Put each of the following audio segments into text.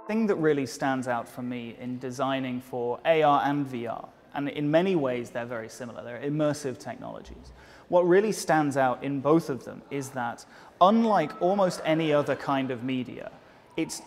The thing that really stands out for me in designing for AR and VR, and in many ways they're very similar, they're immersive technologies. What really stands out in both of them is that, unlike almost any other kind of media, it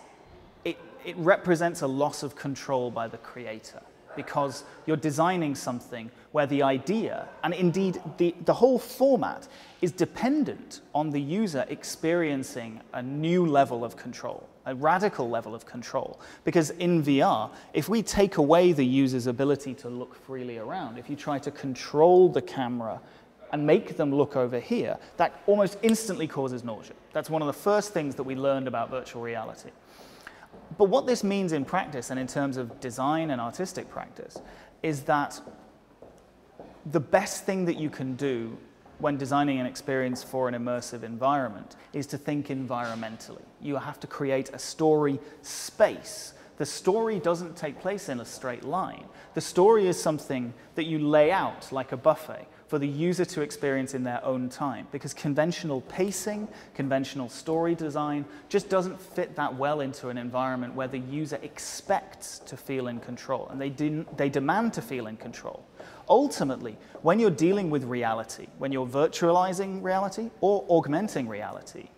represents a loss of control by the creator, because you're designing something where the idea, and indeed the whole format, is dependent on the user experiencing a new level of control, a radical level of control. Because in VR, if we take away the user's ability to look freely around, if you try to control the camera and make them look over here, that almost instantly causes nausea. That's one of the first things that we learned about virtual reality. But what this means in practice, and in terms of design and artistic practice, is that the best thing that you can do when designing an experience for an immersive environment is to think environmentally. You have to create a story space. The story doesn't take place in a straight line. The story is something that you lay out like a buffet for the user to experience in their own time, because conventional pacing, conventional story design just doesn't fit that well into an environment where the user expects to feel in control, and they demand to feel in control. Ultimately, when you're dealing with reality, when you're virtualizing reality or augmenting reality,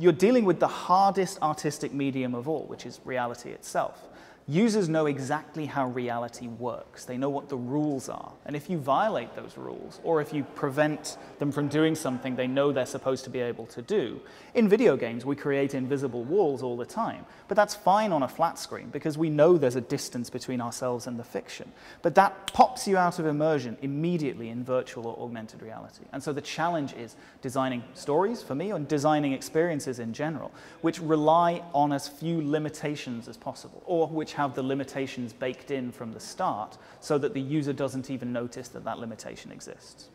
you're dealing with the hardest artistic medium of all, which is reality itself. Users know exactly how reality works. They know what the rules are. And if you violate those rules, or if you prevent them from doing something they know they're supposed to be able to do, in video games we create invisible walls all the time. But that's fine on a flat screen, because we know there's a distance between ourselves and the fiction. But that pops you out of immersion immediately in virtual or augmented reality. And so the challenge is designing stories, for me, and designing experiences in general, which rely on as few limitations as possible, or which have the limitations baked in from the start, so that the user doesn't even notice that that limitation exists.